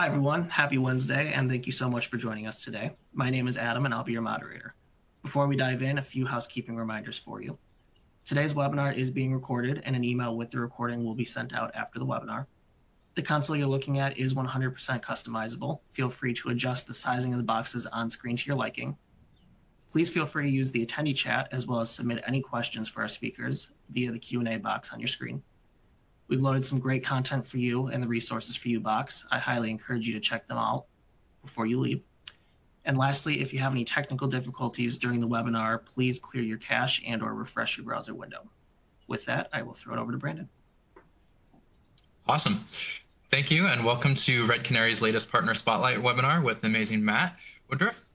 Hi, everyone. Happy Wednesday, and thank you so much for joining us today. My name is Adam, and I'll be your moderator. Before we dive in, a few housekeeping reminders for you. Today's webinar is being recorded, and an email with the recording will be sent out after the webinar. The console you're looking at is 100% customizable. Feel free to adjust the sizing of the boxes on screen to your liking. Please feel free to use the attendee chat as well as submit any questions for our speakers via the Q&A box on your screen. We've loaded some great content for you in the resources for you box. I highly encourage you to check them out before you leave. And lastly, if you have any technical difficulties during the webinar, please clear your cache and/or refresh your browser window. With that, I will throw it over to Brandon. Awesome. Thank you, and welcome to Red Canary's latest Partner Spotlight webinar with amazing Matt Woodruff.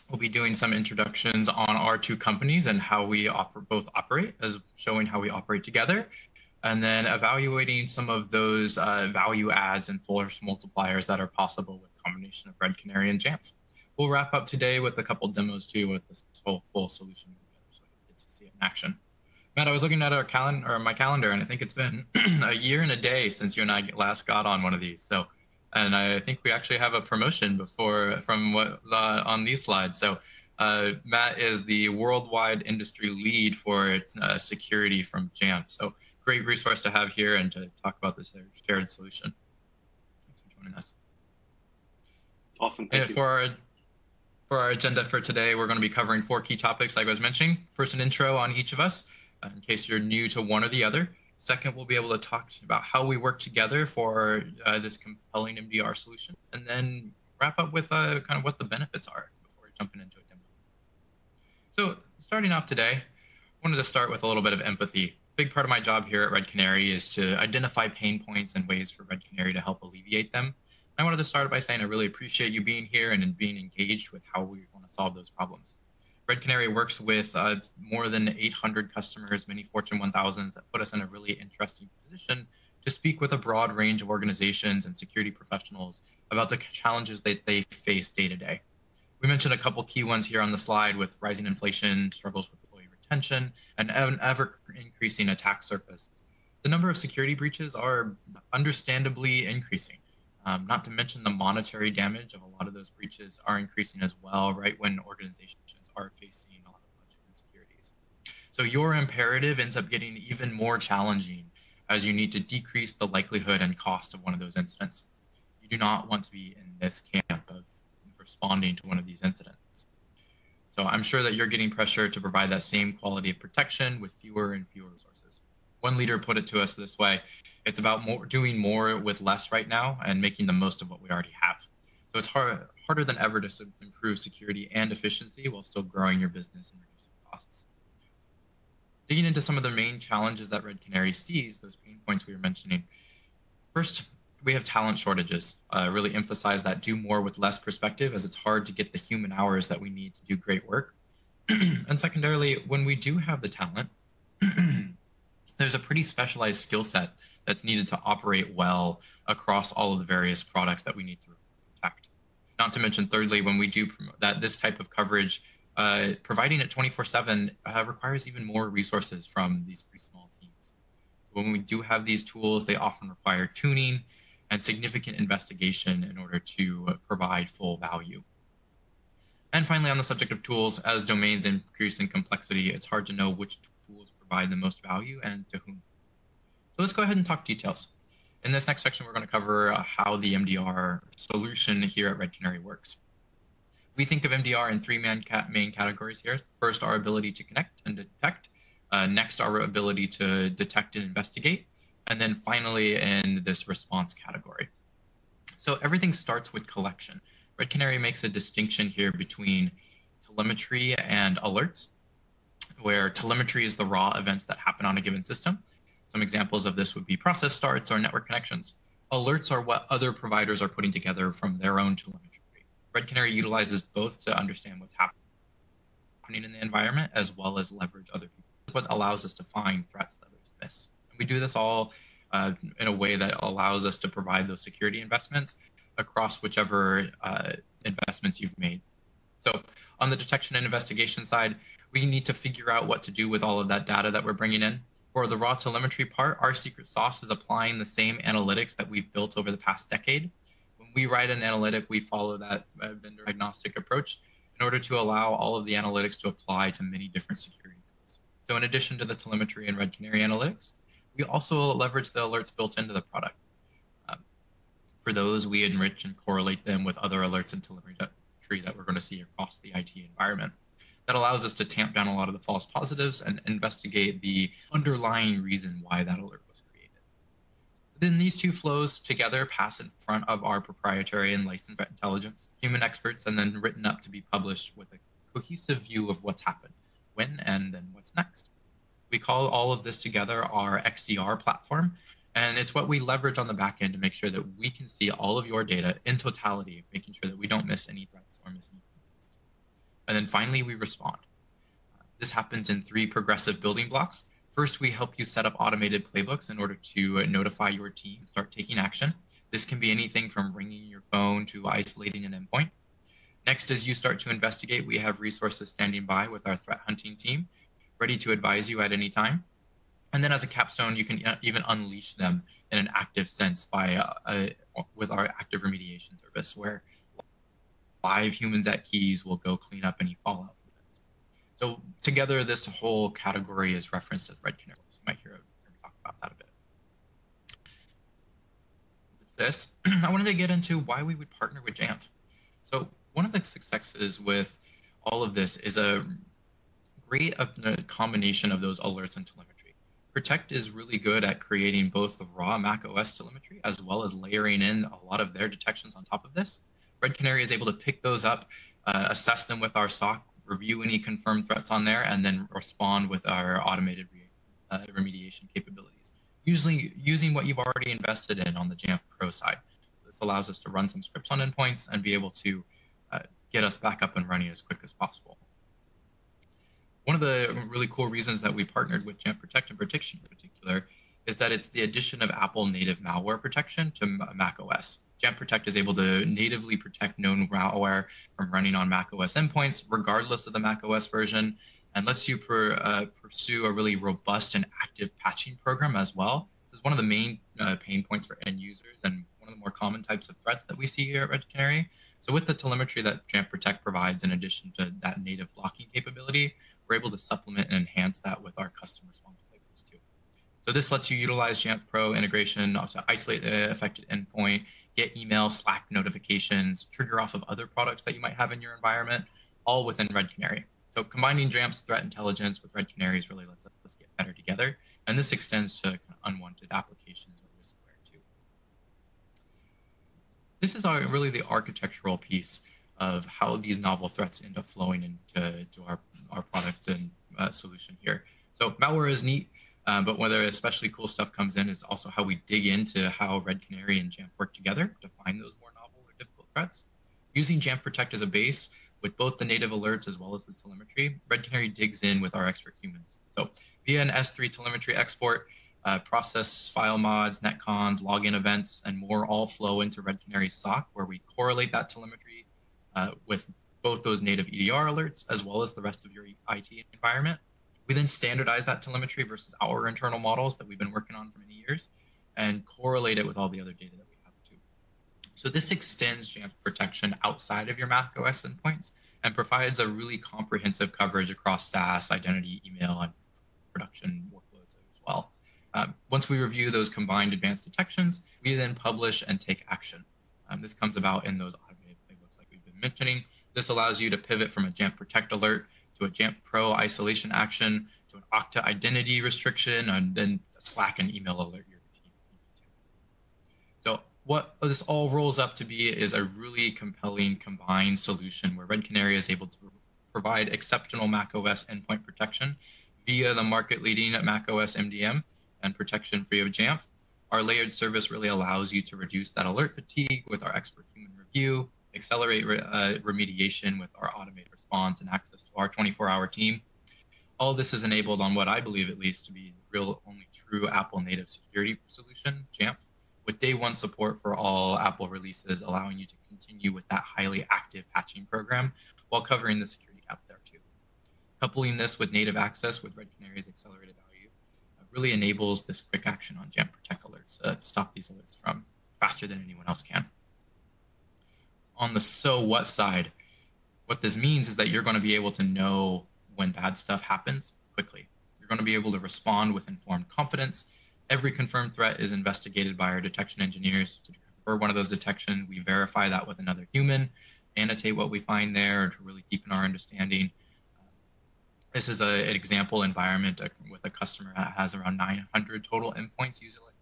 We'll be doing some introductions on our two companies and how we both operate, as showing how we operate together, and then evaluating some of those value adds and force multipliers that are possible with the combination of Red Canary and Jamf. We'll wrap up today with a couple demos too with this whole full solution, so you get to see it in action. Matt, I was looking at our my calendar, and I think it's been a year and a day since you and I last got on one of these. So, and I think we actually have a promotion from what was on these slides. So, Matt is the worldwide industry lead for security from Jamf. So, great resource to have here and to talk about this shared solution. Thanks for joining us. Awesome. Thank you. For our agenda for today, we're going to be covering 4 key topics, like I was mentioning. First, an intro on each of us, in case you're new to one or the other. Second, we'll be able to talk about how we work together for this compelling MDR solution, and then wrap up with kind of what the benefits are before jumping into a demo. So starting off today, I wanted to start with a little bit of empathy. Big part of my job here at Red Canary is to identify pain points and ways for Red Canary to help alleviate them. I wanted to start by saying I really appreciate you being here and being engaged with how we want to solve those problems. Red Canary works with more than 800 customers, many Fortune 1000s, that put us in a really interesting position to speak with a broad range of organizations and security professionals about the challenges that they face day to day. We mentioned a couple key ones here on the slide with rising inflation, struggles with employee retention, and an ever-increasing attack surface. The number of security breaches are understandably increasing. Not to mention the monetary damage of a lot of those breaches are increasing as well, right when organizations are facing a lot of budget insecurities. So your imperative ends up getting even more challenging as you need to decrease the likelihood and cost of one of those incidents. You do not want to be in this camp of responding to one of these incidents. So I'm sure that you're getting pressure to provide that same quality of protection with fewer and fewer resources. One leader put it to us this way: it's about doing more with less right now and making the most of what we already have. So it's harder than ever to improve security and efficiency while still growing your business and reducing costs. Digging into some of the main challenges that Red Canary sees, those pain points we were mentioning. First, we have talent shortages. Really emphasize that do more with less perspective, as it's hard to get the human hours that we need to do great work. And secondarily, when we do have the talent, there's a pretty specialized skill set that's needed to operate well across all of the various products that we need to protect. Not to mention, thirdly, when we do promote that, this type of coverage, providing it 24/7 requires even more resources from these pretty small teams. When we do have these tools, they often require tuning and significant investigation in order to provide full value. And finally, on the subject of tools, as domains increase in complexity, it's hard to know which tools provide the most value and to whom. So let's go ahead and talk details. In this next section, we're going to cover how the MDR solution here at Red Canary works. We think of MDR in 3 main categories here. First, our ability to connect and detect. Next, our ability to detect and investigate. And then finally, in this response category. So everything starts with collection. Red Canary makes a distinction here between telemetry and alerts, where telemetry is the raw events that happen on a given system. Some examples of this would be process starts or network connections. Alerts are what other providers are putting together from their own telemetry. Red Canary utilizes both to understand what's happening in the environment as well as leverage other people. It's what allows us to find threats that others miss. And we do this all in a way that allows us to provide those security investments across whichever investments you've made. So on the detection and investigation side, we need to figure out what to do with all of that data that we're bringing in. For the raw telemetry part, our secret sauce is applying the same analytics that we've built over the past decade. When We write an analytic, we follow that vendor agnostic approach in order to allow all of the analytics to apply to many different security tools. So in addition to the telemetry and Red Canary analytics, we also leverage the alerts built into the product. For those, we enrich and correlate them with other alerts and telemetry that we're going to see across the IT environment. That allows us to tamp down a lot of the false positives and investigate the underlying reason why that alert was created. Then these two flows together pass in front of our proprietary and licensed threat intelligence, human experts, and then written up to be published with a cohesive view of what's happened, when, and then what's next. We call all of this together our XDR platform, and it's what we leverage on the back end to make sure that we can see all of your data in totality, making sure that we don't miss any threats or miss any context. And then finally, we respond. This happens in 3 progressive building blocks. First, we help you set up automated playbooks in order to notify your team and start taking action. This can be anything from ringing your phone to isolating an endpoint. Next, as you start to investigate, we have resources standing by with our threat hunting team, ready to advise you at any time. And then as a capstone, you can even unleash them in an active sense by with our active remediation service, where live humans at keys will go clean up any fallout from this. So together, this whole category is referenced as Red Canary. So you might hear me talk about that a bit. With this, I wanted to get into why we would partner with Jamf. So one of the successes with all of this is a great combination of those alerts and telemetry. Protect is really good at creating both the raw macOS telemetry as well as layering in a lot of their detections on top of this. Red Canary is able to pick those up, assess them with our SOC, review any confirmed threats on there, and then respond with our automated remediation capabilities, usually using what you've already invested in on the Jamf Pro side. So this allows us to run some scripts on endpoints and be able to get us back up and running as quick as possible. One of the really cool reasons that we partnered with Jamf Protect and Protection in particular is that it's the addition of Apple native malware protection to macOS. Jamf Protect is able to natively protect known malware from running on macOS endpoints, regardless of the macOS version, and lets you pursue a really robust and active patching program as well. This is one of the main pain points for end users and one of the more common types of threats that we see here at Red Canary. So with the telemetry that Jamf Protect provides, in addition to that native blocking capability, we're able to supplement and enhance that with our custom response playbooks too. So this lets you utilize Jamf Pro integration to isolate the affected endpoint, get email, Slack notifications, trigger off of other products that you might have in your environment, all within Red Canary. So combining Jamf's threat intelligence with Red Canary's really lets us get better together. And this extends to kind of unwanted applications or riskware too. This is really the architectural piece of how these novel threats end up flowing into our product and solution here. So malware is neat, but whether especially cool stuff comes in is also how we dig into how Red Canary and Jamf work together to find those more novel or difficult threats. Using Jamf Protect as a base with both the native alerts as well as the telemetry, Red Canary digs in with our expert humans. So via an S3 telemetry export, process file mods, netcons, login events, and more all flow into Red Canary's SOC, where we correlate that telemetry with both those native EDR alerts as well as the rest of your IT environment. We then standardize that telemetry versus our internal models that we've been working on for many years and correlate it with all the other data that we have too. So this extends Jamf protection outside of your macOS endpoints and provides a really comprehensive coverage across SaaS, identity, email, and production workloads as well. Once we review those combined advanced detections, we then publish and take action. This comes about in those automated playbooks like we've been mentioning. This allows you to pivot from a Jamf Protect alert to a Jamf Pro isolation action to an Okta identity restriction, and then a Slack and email alert your team. So what this all rolls up to be is a really compelling combined solution where Red Canary is able to provide exceptional macOS endpoint protection via the market-leading macOS MDM and protection free of Jamf. Our layered service really allows you to reduce that alert fatigue with our expert human review, accelerate remediation with our automated response and access to our 24-hour team. All this is enabled on what I believe at least to be the real only true Apple native security solution, Jamf, with day one support for all Apple releases, allowing you to continue with that highly active patching program while covering the security gap there too. Coupling this with native access with Red Canary's accelerated value really enables this quick action on Jamf Protect alerts to stop these alerts from faster than anyone else can. on the so what side, what this means is that you're going to be able to know when bad stuff happens quickly. You're going to be able to respond with informed confidence. Every confirmed threat is investigated by our detection engineers. To confirm one of those detections, we verify that with another human, annotate what we find there to really deepen our understanding. This is an example environment with a customer that has around 900 total endpoints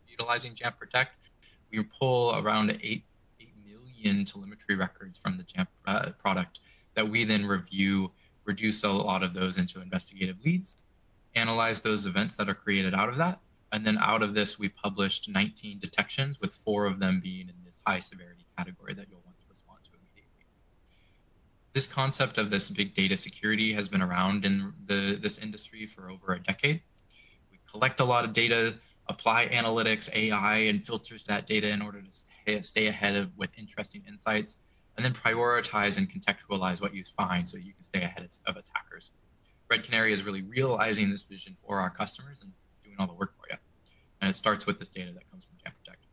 utilizing Jamf Protect. We pull around 8 million telemetry records from the Jamf product that we then review, reduce a lot of those into investigative leads, analyze those events that are created out of that. And then out of this, we published 19 detections, with 4 of them being in this high severity category that you'll want to respond to immediately. This concept of this big data security has been around in this industry for over a decade. We collect a lot of data, apply analytics, AI, and filters that data in order to stay ahead with interesting insights, and then prioritize and contextualize what you find so you can stay ahead of attackers. Red Canary is really realizing this vision for our customers and doing all the work for you. And it starts with this data that comes from Jamf Protect.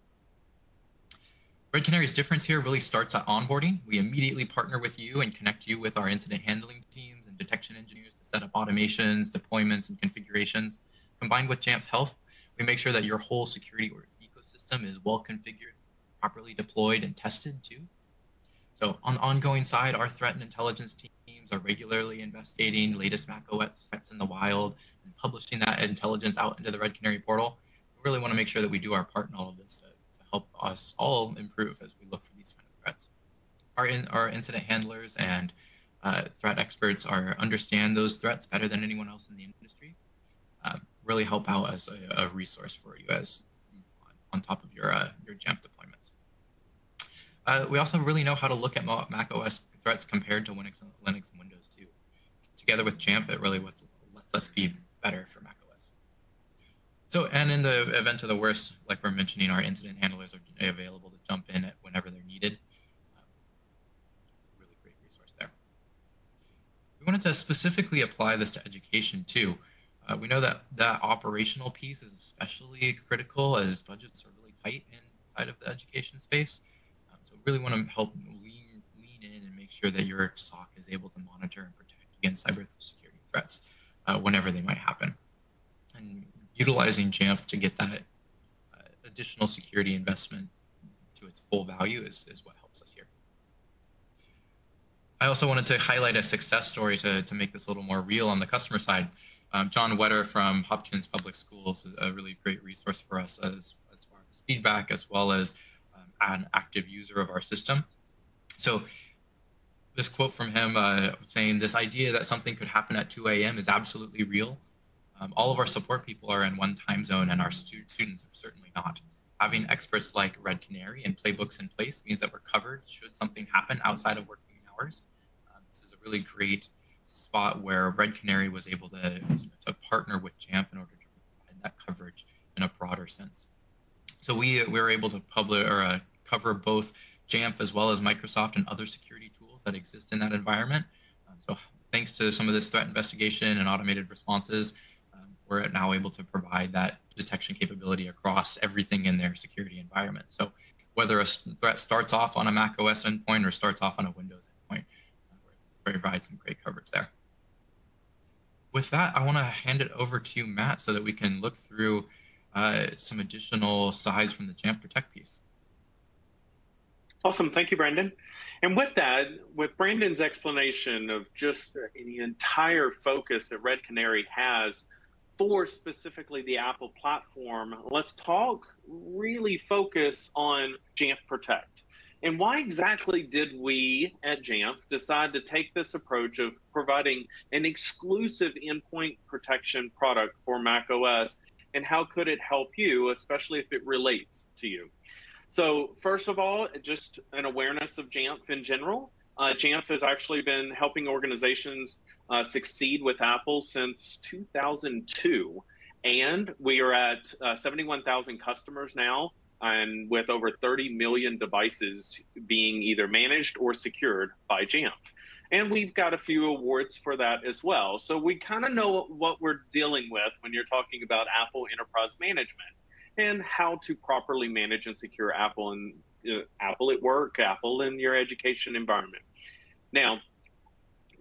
Red Canary's difference here really starts at onboarding. We immediately partner with you and connect you with our incident handling teams and detection engineers to set up automations, deployments, and configurations. Combined with Jamf's help, we make sure that your whole security ecosystem is well configured, properly deployed, and tested too. So on the ongoing side, our threat and intelligence teams are regularly investigating latest macOS threats in the wild and publishing that intelligence out into the Red Canary portal. We really want to make sure that we do our part in all of this to help us all improve as we look for these kind of threats. Our incident handlers and threat experts understand those threats better than anyone else in the industry. Really help out as a resource for you as on top of your Jamf deployments. We also really know how to look at macOS threats compared to Linux and Windows too. Together with Jamf, it really lets us be better for macOS. So, and in the event of the worst, like we're mentioning, our incident handlers are available to jump in whenever they're needed. Really great resource there. We wanted to specifically apply this to education too. We know that that operational piece is especially critical as budgets are really tight inside of the education space. So we really want to help lean in and make sure that your SOC is able to monitor and protect against cybersecurity threats whenever they might happen. And utilizing Jamf to get that additional security investment to its full value is what helps us here. I also wanted to highlight a success story to make this a little more real on the customer side. John Wetter from Hopkins Public Schools is a really great resource for us as far as feedback, as well as an active user of our system. So this quote from him saying, "This idea that something could happen at 2 a.m. is absolutely real. All of our support people are in one time zone, and our students are certainly not. Having experts like Red Canary and playbooks in place means that we're covered should something happen outside of working hours." This is a really great spot where Red Canary was able to partner with Jamf in order to provide that coverage in a broader sense. So we were able to cover both Jamf as well as Microsoft and other security tools that exist in that environment. So thanks to some of this threat investigation and automated responses, we're now able to provide that detection capability across everything in their security environment. So whether a threat starts off on a macOS endpoint or starts off on a Windows endpoint, we provide some great coverage there. With that, I want to hand it over to Matt so that we can look through some additional sides from the Jamf Protect piece. Awesome. Thank you, Brandon. And with that, with Brandon's explanation of just the entire focus that Red Canary has for specifically the Apple platform, let's really focus on Jamf Protect. And why exactly did we at Jamf decide to take this approach of providing an exclusive endpoint protection product for macOS, and how could it help you, especially if it relates to you? So first of all, just an awareness of Jamf in general. Jamf has actually been helping organizations succeed with Apple since 2002. And we are at 71,000 customers now, and with over 30 million devices being either managed or secured by Jamf. And we've got a few awards for that as well. So we kind of know what we're dealing with when you're talking about Apple Enterprise Management and how to properly manage and secure Apple Apple at work, Apple in your education environment. Now,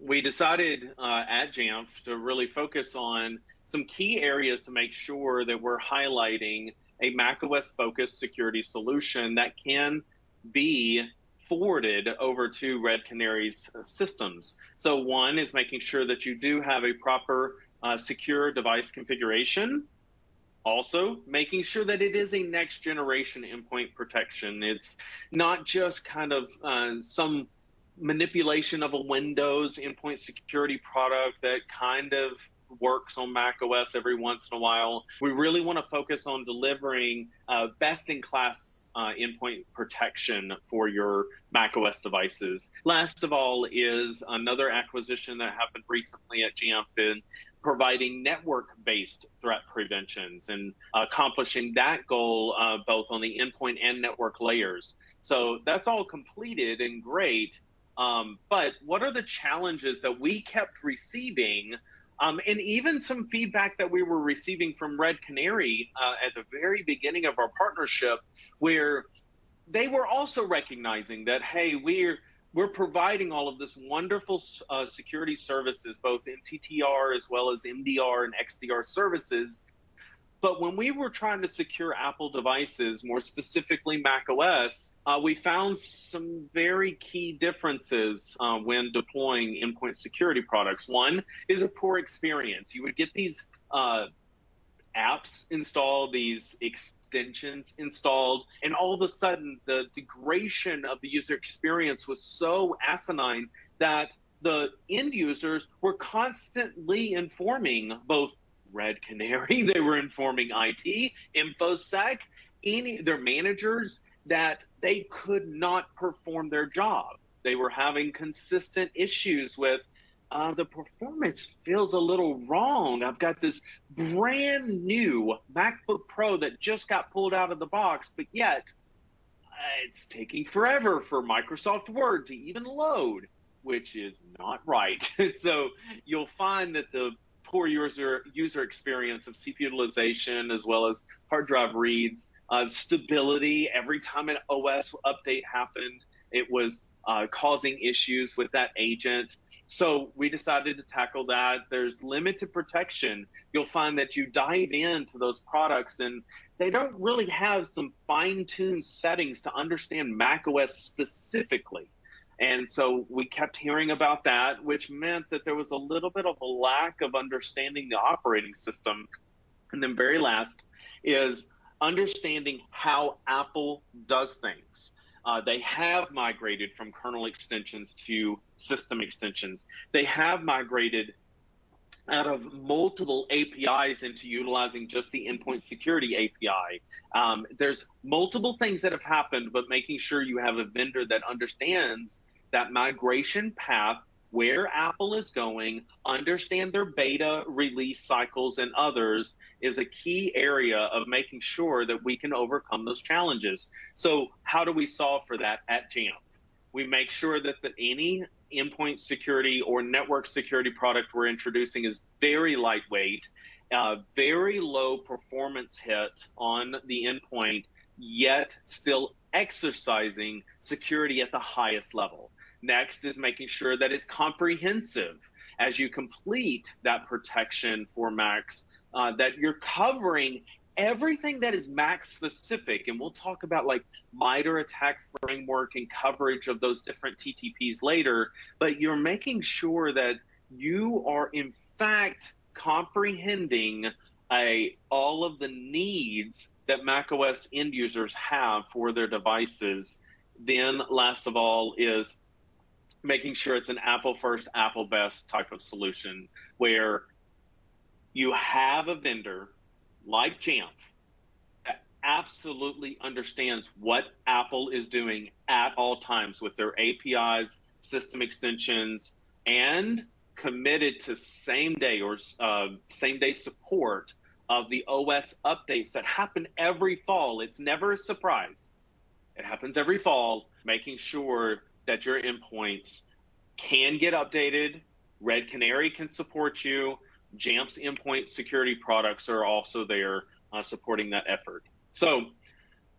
we decided at Jamf to really focus on some key areas to make sure that we're highlighting a macOS focused security solution that can be forwarded over to Red Canary's systems. So one is making sure that you do have a proper secure device configuration. Also, making sure that it is a next generation endpoint protection. It's not just kind of some manipulation of a Windows endpoint security product that kind of works on macOS every once in a while. We really want to focus on delivering best-in-class endpoint protection for your macOS devices. Last of all is another acquisition that happened recently at Jamf in providing network-based threat preventions and accomplishing that goal both on the endpoint and network layers. So that's all completed and great. But what are the challenges that we kept receiving, and even some feedback that we were receiving from Red Canary at the very beginning of our partnership, where they were also recognizing that, hey, we're providing all of this wonderful security services, both MTTR as well as MDR and XDR services. But when we were trying to secure Apple devices, more specifically macOS, we found some very key differences when deploying endpoint security products. One is a poor experience. You would get these apps installed, these extensions installed, and all of a sudden the degradation of the user experience was so asinine that the end users were constantly informing both Red Canary, they were informing IT, InfoSec, their managers that they could not perform their job. They were having consistent issues with the performance feels a little wrong. I've got this brand new MacBook Pro that just got pulled out of the box, but yet it's taking forever for Microsoft Word to even load, which is not right. So you'll find that the poor user experience of CPU utilization, as well as hard drive reads, stability. Every time an OS update happened, it was causing issues with that agent. So we decided to tackle that. There's limited protection. You'll find that you dive into those products and they don't really have some fine-tuned settings to understand macOS specifically. And so we kept hearing about that, which meant that there was a little bit of a lack of understanding the operating system. And then very last is understanding how Apple does things. They have migrated from kernel extensions to system extensions. They have migrated out of multiple APIs into utilizing just the endpoint security API. There's multiple things that have happened, but making sure you have a vendor that understands that migration path, where Apple is going, understand their beta release cycles and others is a key area of making sure that we can overcome those challenges. So how do we solve for that at Jamf? We make sure that any endpoint security or network security product we're introducing is very lightweight, very low performance hit on the endpoint, yet still exercising security at the highest level. Next is making sure that it's comprehensive as you complete that protection for Macs, that you're covering everything that is Mac specific. And we'll talk about like MITRE attack framework and coverage of those different TTPs later, but you're making sure that you are in fact comprehending all of the needs that macOS end users have for their devices. Then last of all is making sure it's an Apple first, Apple best type of solution where you have a vendor like Jamf that absolutely understands what Apple is doing at all times with their APIs, system extensions, and committed to same day support of the OS updates that happen every fall. It's never a surprise. It happens every fall, making sure that your endpoints can get updated. Red Canary can support you. Jamf's endpoint security products are also there supporting that effort. So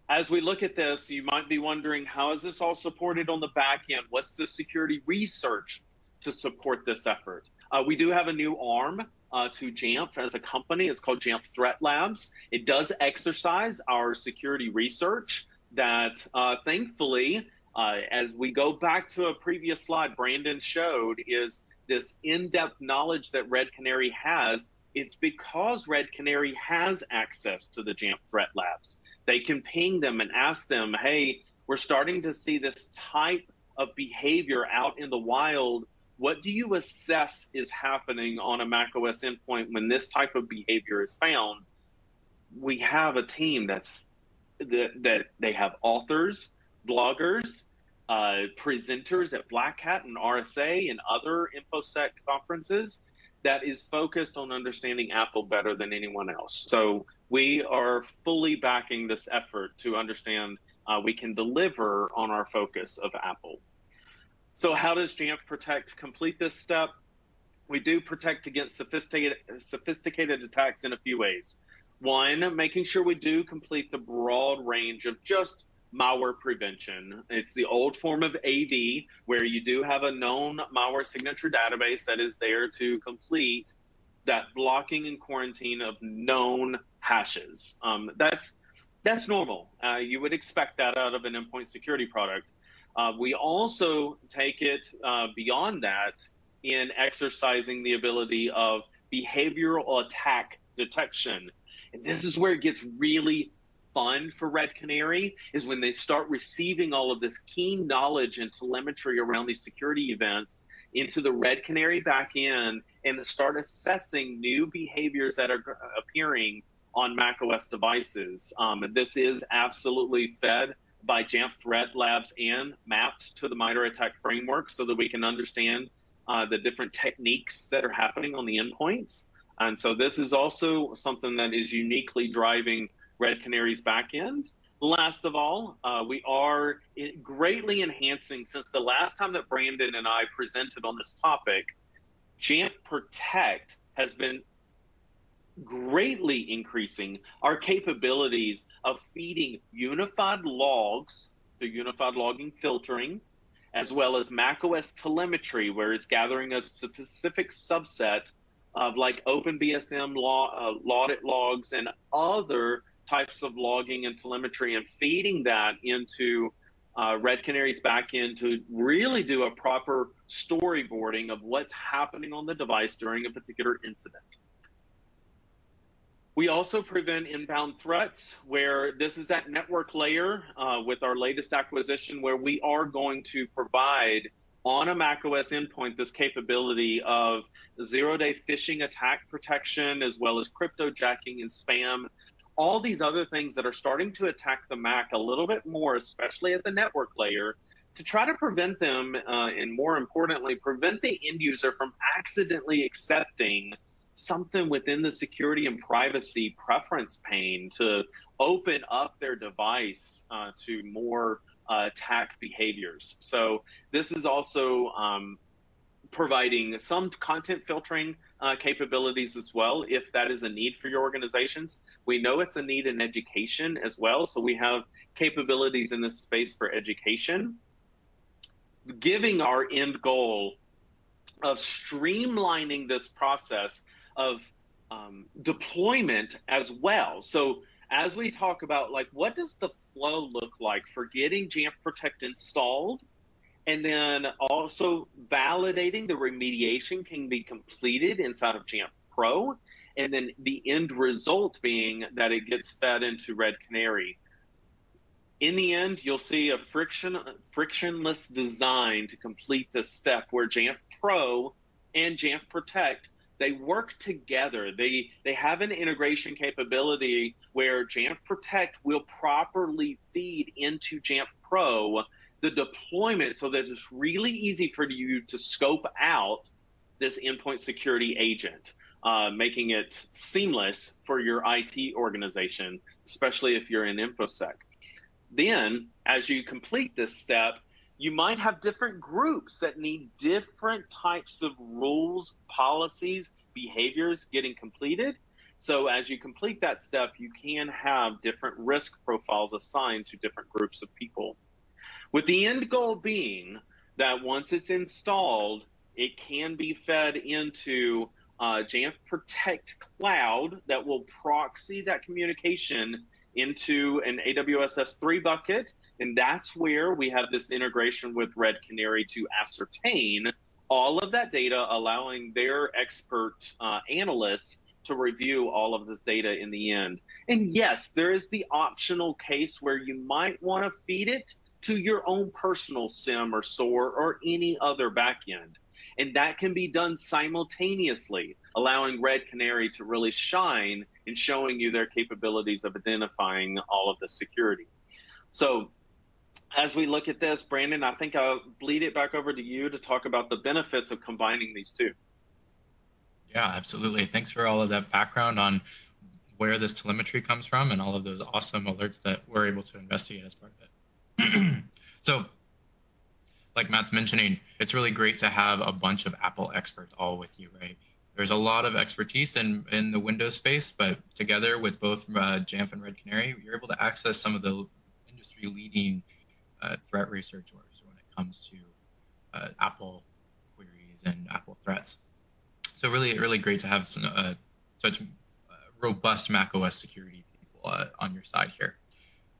As we look at this, you might be wondering, how is this all supported on the back end? What's the security research to support this effort? We do have a new arm to Jamf as a company. It's called Jamf Threat Labs. It does exercise our security research that thankfully, as we go back to a previous slide Brandon showed, is this in-depth knowledge that Red Canary has. It's because Red Canary has access to the Jamf Threat Labs. They can ping them and ask them, hey, we're starting to see this type of behavior out in the wild. What do you assess is happening on a macOS endpoint when this type of behavior is found? We have a team that they have authors, bloggers, presenters at Black Hat and RSA and other InfoSec conferences that is focused on understanding Apple better than anyone else. So we are fully backing this effort to understand we can deliver on our focus of Apple. So how does Jamf Protect complete this step? We do protect against sophisticated attacks in a few ways. One, making sure we do complete the broad range of just malware prevention. It's the old form of AV, where you do have a known malware signature database that is there to complete that blocking and quarantine of known hashes. That's normal. You would expect that out of an endpoint security product. We also take it beyond that in exercising the ability of behavioral attack detection. And this is where it gets really fun for Red Canary, is when they start receiving all of this keen knowledge and telemetry around these security events into the Red Canary backend and start assessing new behaviors that are appearing on macOS devices. This is absolutely fed by Jamf Threat Labs and mapped to the MITRE ATT&CK framework so that we can understand the different techniques that are happening on the endpoints. And so this is also something that is uniquely driving Red Canary's backend. Last of all, we are greatly enhancing, since the last time that Brandon and I presented on this topic, Jamf Protect has been greatly increasing our capabilities of feeding unified logs through unified logging filtering, as well as macOS telemetry, where it's gathering a specific subset of like OpenBSM audit logs and other types of logging and telemetry, and feeding that into Red Canary's backend to really do a proper storyboarding of what's happening on the device during a particular incident. We also prevent inbound threats, where this is that network layer with our latest acquisition, where we are going to provide on a macOS endpoint this capability of zero-day phishing attack protection, as well as cryptojacking and spam, all these other things that are starting to attack the Mac a little bit more, especially at the network layer, to try to prevent them, and more importantly, prevent the end user from accidentally accepting something within the security and privacy preference pane to open up their device to more attack behaviors. So this is also providing some content filtering capabilities as well, if that is a need for your organizations. We know it's a need in education as well, so we have capabilities in this space for education, giving our end goal of streamlining this process of deployment as well. So as we talk about, like, what does the flow look like for getting Jamf Protect installed, and then also validating the remediation can be completed inside of Jamf Pro, and then the end result being that it gets fed into Red Canary. In the end, you'll see a frictionless design to complete this step, where Jamf Pro and Jamf Protect, they work together. They have an integration capability where Jamf Protect will properly feed into Jamf Pro the deployment, so that it's really easy for you to scope out this endpoint security agent, making it seamless for your IT organization, especially if you're in InfoSec. Then, as you complete this step, you might have different groups that need different types of rules, policies, behaviors getting completed. So as you complete that step, you can have different risk profiles assigned to different groups of people, with the end goal being that once it's installed, it can be fed into Jamf Protect Cloud that will proxy that communication into an AWS S3 bucket. And that's where we have this integration with Red Canary to ascertain all of that data, allowing their expert analysts to review all of this data in the end. And yes, there is the optional case where you might want to feed it to your own personal SIM or SOAR or any other backend. And that can be done simultaneously, allowing Red Canary to really shine in showing you their capabilities of identifying all of the security. So as we look at this, Brandon, I think I'll bleed it back over to you to talk about the benefits of combining these two. Yeah, absolutely. Thanks for all of that background on where this telemetry comes from and all of those awesome alerts that we're able to investigate as part of it. So, like Matt's mentioning, it's really great to have a bunch of Apple experts all with you, right? There's a lot of expertise in the Windows space, but together with both Jamf and Red Canary, you're able to access some of the industry-leading threat researchers when it comes to Apple queries and Apple threats. So really great to have such robust macOS security people on your side here.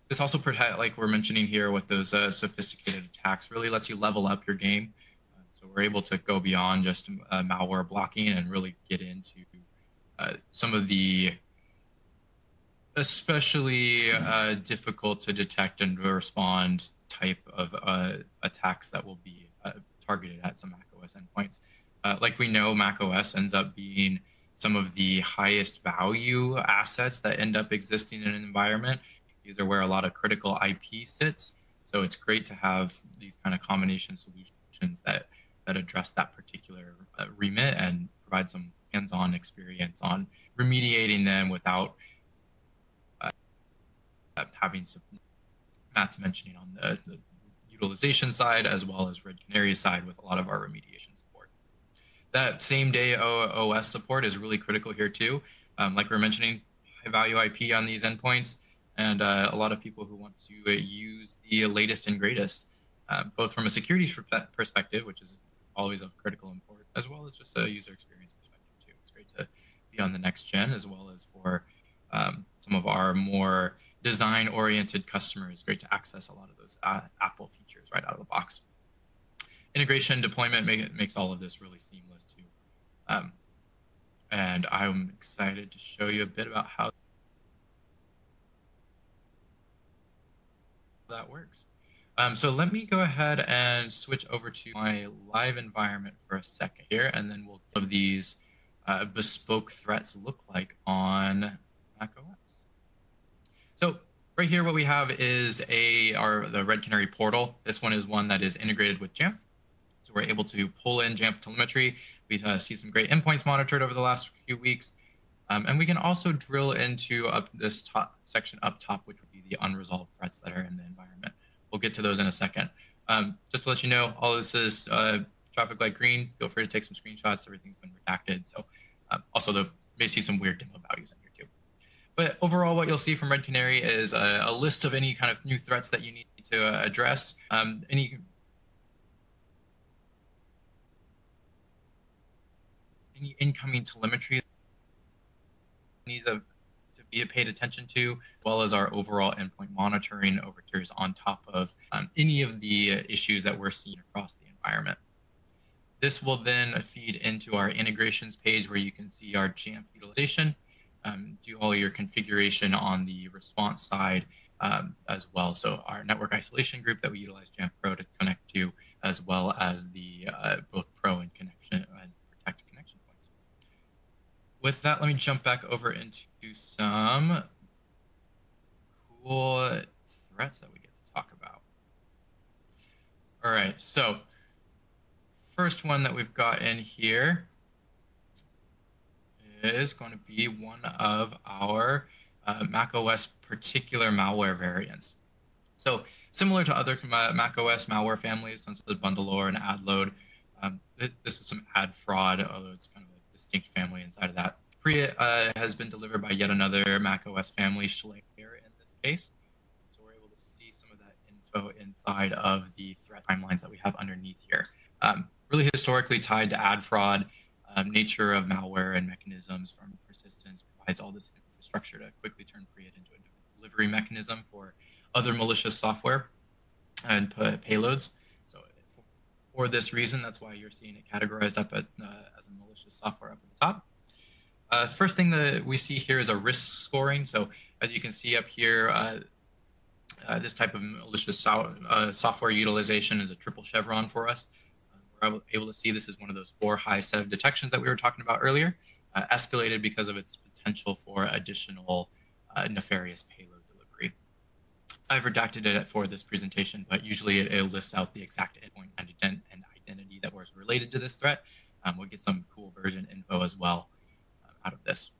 This also, like we're mentioning here with those sophisticated attacks, really lets you level up your game. So we're able to go beyond just malware blocking and really get into some of the especially difficult to detect and respond type of attacks that will be targeted at some macOS endpoints. Like we know, macOS ends up being some of the highest value assets that end up existing in an environment. These are where a lot of critical IP sits. So it's great to have these kind of combination solutions that address that particular remit and provide some hands-on experience on remediating them without having some, Matt's mentioning on the utilization side as well as Red Canary's side with a lot of our remediation support. That same day OS support is really critical here too. Like we were mentioning, high value IP on these endpoints, and a lot of people who want to use the latest and greatest, both from a security perspective, which is always of critical import, as well as just a user experience perspective too. It's great to be on the next gen, as well as for some of our more design-oriented customers, great to access a lot of those Apple features right out of the box. Integration deployment makes all of this really seamless too. And I'm excited to show you a bit about how that works. So let me go ahead and switch over to my live environment for a second here, and then we'll of these bespoke threats look like on macOS. So right here, what we have is the Red Canary portal. This one is one that is integrated with Jamf. So we're able to pull in Jamf telemetry. We see some great endpoints monitored over the last few weeks. And we can also drill into this section up top, which would be the unresolved threats that are in the environment. We'll get to those in a second. Just to let you know, all this is traffic light green. Feel free to take some screenshots. Everything's been redacted. So also, you may see some weird demo values in here too. But overall, what you'll see from Red Canary is a list of any kind of new threats that you need to address. Any incoming telemetry needs to be paid attention to, as well as our overall endpoint monitoring overtures on top of any of the issues that we're seeing across the environment. This will then feed into our integrations page where you can see our Jamf utilization, do all your configuration on the response side as well. So our network isolation group that we utilize Jamf Pro to connect to, as well as the both Pro and connection and protect connection points. With that, let me jump back over into some cool threats that we get to talk about. All right, so first one that we've got in here is going to be one of our macOS particular malware variants. So similar to other macOS malware families, such as bundleor and adload, this is some ad fraud, although it's kind of a distinct family inside of that. Priya has been delivered by yet another macOS family, Schlayer in this case. So we're able to see some of that info inside of the threat timelines that we have underneath here. Really historically tied to ad fraud, nature of malware and mechanisms from persistence provides all this infrastructure to quickly turn Priya into a delivery mechanism for other malicious software and payloads. So for this reason, that's why you're seeing it categorized up as a malicious software up at the top. First thing that we see here is a risk scoring. So as you can see up here, this type of malicious software utilization is a triple chevron for us. We're able to see this is one of those 4 high set of detections that we were talking about earlier, escalated because of its potential for additional nefarious payload delivery. I've redacted it for this presentation, but usually it lists out the exact endpoint and identity that was related to this threat. We'll get some cool version info as well out of this.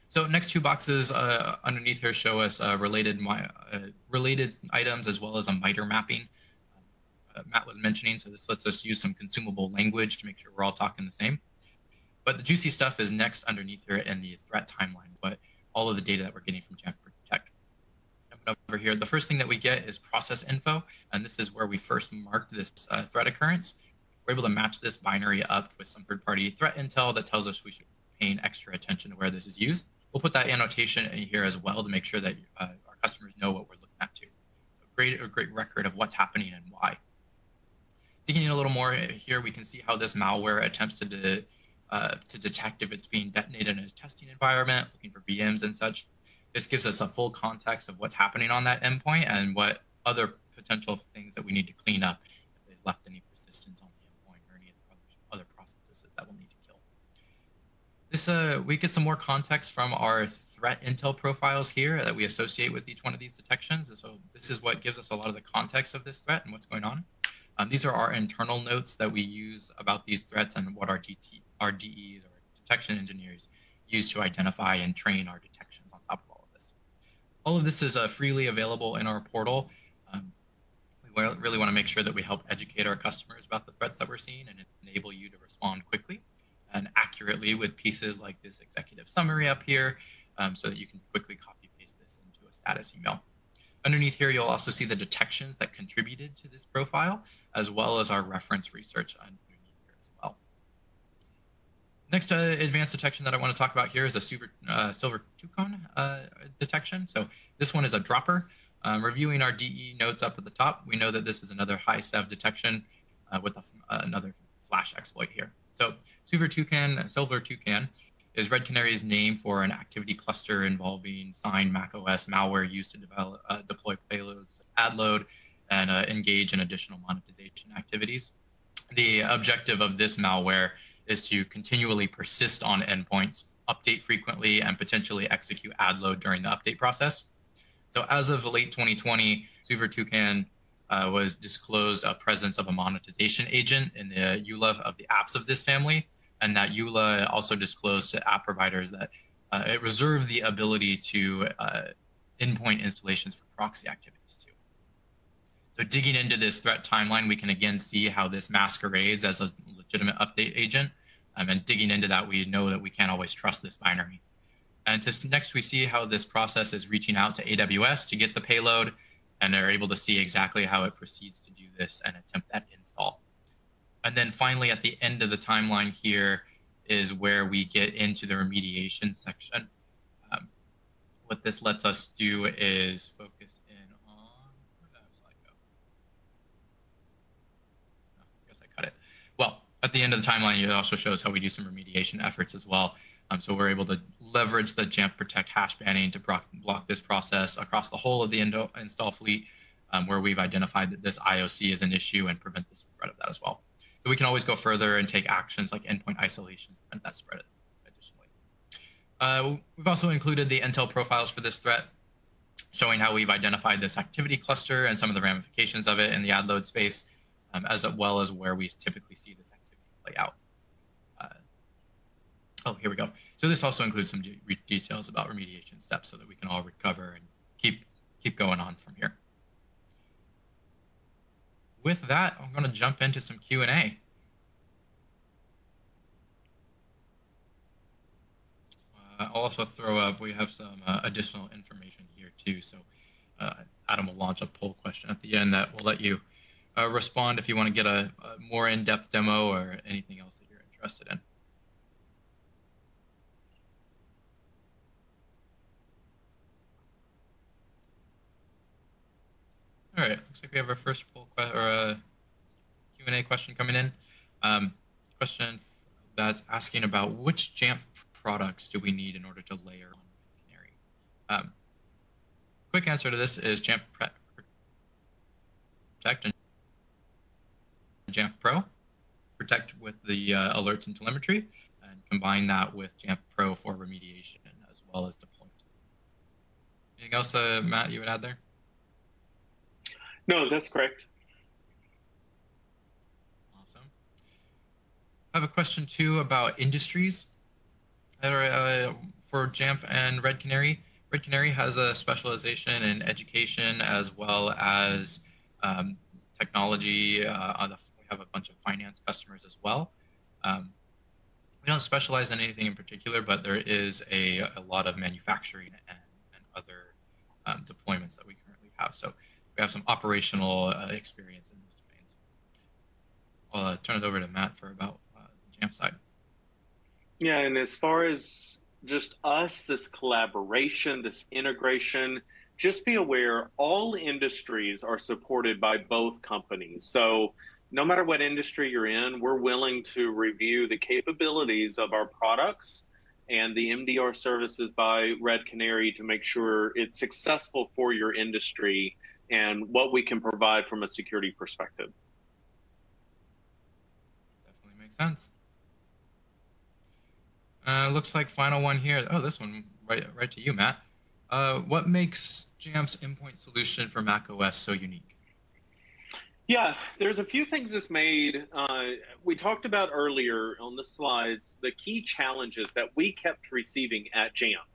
So next 2 boxes underneath here show us related items as well as a MITRE mapping. Matt was mentioning, so this lets us use some consumable language to make sure we're all talking the same. But the juicy stuff is next underneath here in the threat timeline, but all of the data that we're getting from Jamf Protect. Over here, the first thing that we get is process info, and this is where we first marked this threat occurrence. We're able to match this binary up with some third-party threat intel that tells us we should be paying extra attention to where this is used. We'll put that annotation in here as well to make sure that our customers know what we're looking at too. So a great record of what's happening and why. Digging in a little more here, we can see how this malware attempts to detect if it's being detonated in a testing environment, looking for VMs and such. This gives us a full context of what's happening on that endpoint and what other potential things that we need to clean up if they've left any persistence on the endpoint or any other processes that we'll need to kill. This we get some more context from our threat intel profiles here that we associate with each one of these detections. And so this is what gives us a lot of the context of this threat and what's going on. These are our internal notes that we use about these threats and what our DEs or detection engineers use to identify and train our detections on top of all of this. All of this is freely available in our portal. We really want to make sure that we help educate our customers about the threats that we're seeing and enable you to respond quickly and accurately with pieces like this executive summary up here so that you can quickly copy paste this into a status email. Underneath here, you'll also see the detections that contributed to this profile, as well as our reference research underneath here as well. Next advanced detection that I want to talk about here is a silver toucan detection. So this one is a dropper. Reviewing our DE notes up at the top, we know that this is another high SEV detection with another flash exploit here. So silver toucan is Red Canary's name for an activity cluster involving signed macOS malware used to deploy payloads such as ad load and engage in additional monetization activities. The objective of this malware is to continually persist on endpoints, update frequently, and potentially execute ad load during the update process. So as of late 2020, silver toucan was disclosed a presence of a monetization agent in the EULA of the apps of this family. And that EULA also disclosed to app providers that it reserved the ability to endpoint installations for proxy activities too. So digging into this threat timeline, we can again see how this masquerades as a legitimate update agent. And digging into that, we know that we can't always trust this binary. And next, we see how this process is reaching out to AWS to get the payload, and they're able to see exactly how it proceeds to do this and attempt that install. And then finally, at the end of the timeline here is where we get into the remediation section. What this lets us do is focus in on, where did that slide go? Oh, I guess I cut it. Well, at the end of the timeline, it also shows how we do some remediation efforts as well. So we're able to leverage the Jamf Protect hash banning to block this process across the whole of the install fleet, where we've identified that this IOC is an issue and prevent the spread of that as well. So we can always go further and take actions like endpoint isolation to prevent that spread additionally. We've also included the intel profiles for this threat, showing how we've identified this activity cluster and some of the ramifications of it in the ad load space, as well as where we typically see this activity play out. Oh, here we go. So this also includes some details about remediation steps so that we can all recover and keep going on from here. With that, I'm going to jump into some Q&A. I'll also throw up, we have some additional information here too. So Adam will launch a poll question at the end that will let you respond if you want to get a more in-depth demo or anything else that you're interested in. All right, looks like we have our first poll Q&A question coming in. Question that's asking about which Jamf products do we need in order to layer on Red Canary? Quick answer to this is Jamf Protect and Jamf Pro. Protect with the alerts and telemetry, and combine that with Jamf Pro for remediation as well as deployment. Anything else, Matt, you would add there? No, that's correct. Awesome. I have a question too about industries that are for Jamf and Red Canary. Red Canary has a specialization in education as well as technology. We have a bunch of finance customers as well. We don't specialize in anything in particular, but there is a lot of manufacturing and other deployments that we currently have. So we have some operational experience in those domains. I'll turn it over to Matt for about the Jamf side. Yeah, and as far as just us, this collaboration, this integration, just be aware all industries are supported by both companies. So no matter what industry you're in, we're willing to review the capabilities of our products and the MDR services by Red Canary to make sure it's successful for your industry and what we can provide from a security perspective. Definitely makes sense. Looks like final one here. Oh, this one right to you, Matt. What makes Jamf's endpoint solution for macOS so unique? Yeah, there's a few things that's made. We talked about earlier on the slides, the key challenges that we kept receiving at Jamf,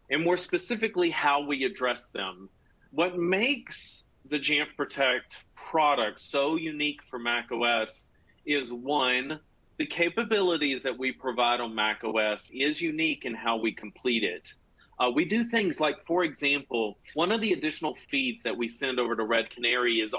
and more specifically, how we address them. What makes the Jamf Protect product so unique for macOS is, one, the capabilities that we provide on macOS is unique in how we complete it. We do things like, for example, one of the additional feeds that we send over to Red Canary is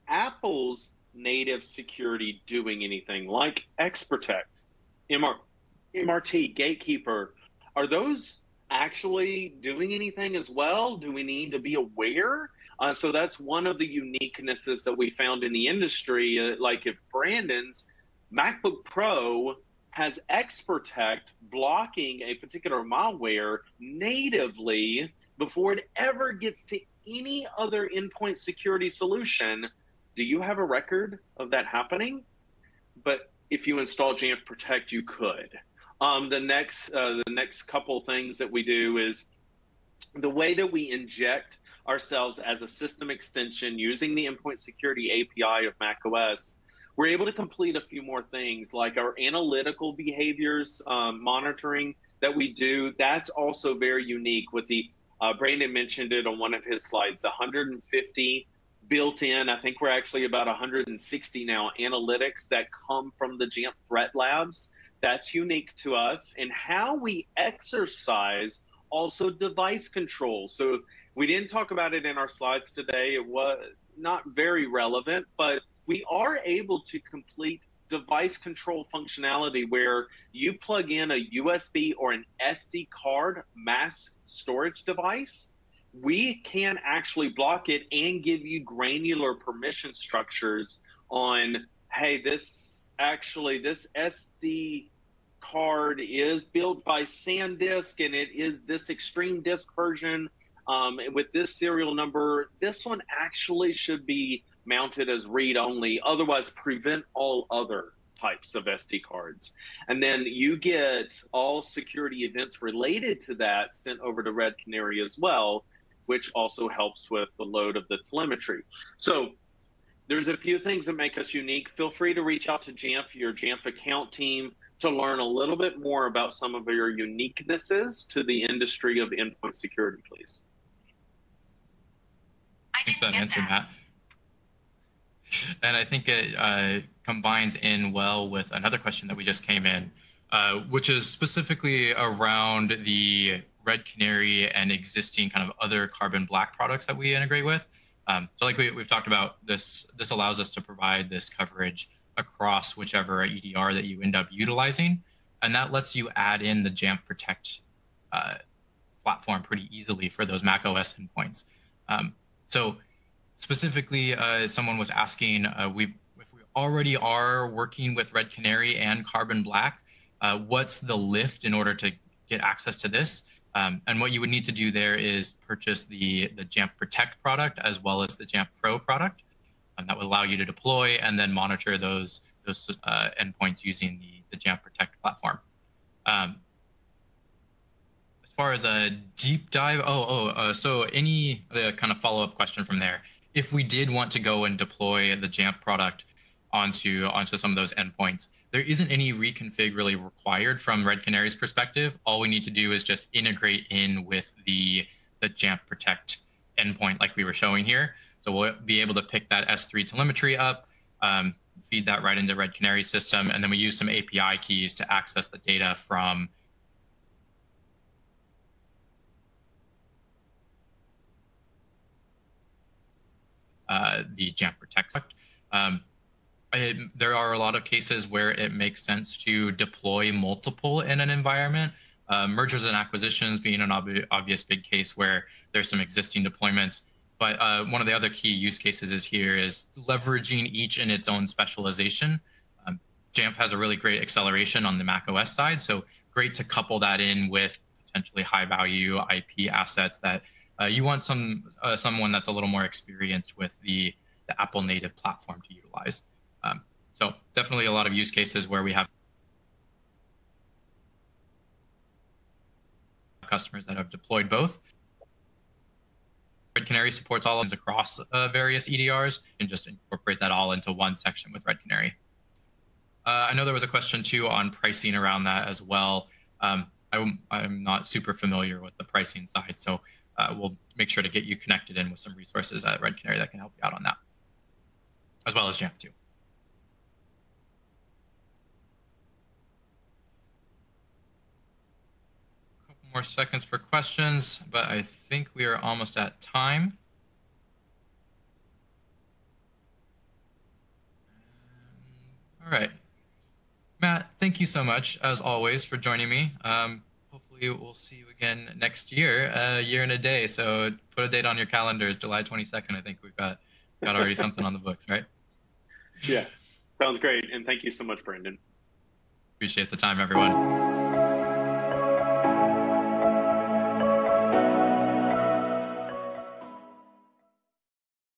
Apple's native security doing anything like Xprotect, MRT, Gatekeeper. Are those actually doing anything as well? Do we need to be aware? So that's one of the uniquenesses that we found in the industry. Like if Brandon's MacBook Pro has Xprotect blocking a particular malware natively before it ever gets to any other endpoint security solution, do you have a record of that happening? But if you install Jamf Protect, you could. The next couple things that we do is the way that we inject ourselves as a system extension using the endpoint security API of macOS. We're able to complete a few more things like our analytical behaviors monitoring that we do. That's also very unique with the Brandon mentioned it on one of his slides, the 150 built in. I think we're actually about 160 now analytics that come from the Jamf Threat Labs. That's unique to us. And how we exercise also device control. So we didn't talk about it in our slides today. It was not very relevant, but we are able to complete device control functionality where you plug in a USB or an SD card mass storage device. We can actually block it and give you granular permission structures on, hey, this SD card is built by SanDisk and it is this extreme disk version with this serial number. This one actually should be mounted as read-only, otherwise prevent all other types of SD cards. And then you get all security events related to that sent over to Red Canary as well, which also helps with the load of the telemetry. So there's a few things that make us unique. Feel free to reach out to Jamf, your Jamf account team, to learn a little bit more about some of your uniquenesses to the industry of endpoint security, please. Thanks for that answer, Matt. And I think it combines in well with another question that we just came in which is specifically around the Red Canary and existing kind of other Carbon Black products that we integrate with. So like we've talked about, this allows us to provide this coverage across whichever EDR that you end up utilizing. And that lets you add in the Jamf Protect platform pretty easily for those macOS endpoints. So specifically, someone was asking, if we already are working with Red Canary and Carbon Black, what's the lift in order to get access to this? And what you would need to do there is purchase the Jamf Protect product as well as the Jamf Pro product. And that would allow you to deploy and then monitor those endpoints using the Jamf Protect platform. As far as a deep dive, so any kind of follow-up question from there. If we did want to go and deploy the Jamf product onto some of those endpoints, there isn't any reconfig really required from Red Canary's perspective. All we need to do is just integrate in with the Jamf Protect endpoint like we were showing here. So we'll be able to pick that S3 telemetry up, feed that right into Red Canary system, and then we use some API keys to access the data from the Jamf Protect. There are a lot of cases where it makes sense to deploy multiple in an environment. Mergers and acquisitions being an obvious big case where there's some existing deployments. But one of the other key use cases is leveraging each in its own specialization. Jamf has a really great acceleration on the macOS side, so great to couple that in with potentially high-value IP assets that you want someone that's a little more experienced with the Apple native platform to utilize. So definitely a lot of use cases where we have customers that have deployed both. Red Canary supports all of these across various EDRs, and just incorporate that all into one section with Red Canary. I know there was a question too on pricing around that as well. I'm not super familiar with the pricing side, so we'll make sure to get you connected in with some resources at Red Canary that can help you out on that, as well as Jamf too. A couple more seconds for questions, but I think we are almost at time. All right. Matt, thank you so much, as always, for joining me. Hopefully we'll see you again next year, a year and a day. So put a date on your calendars, July 22nd. I think we've got already something on the books, right? Yeah, sounds great. And thank you so much, Brandon. Appreciate the time, everyone.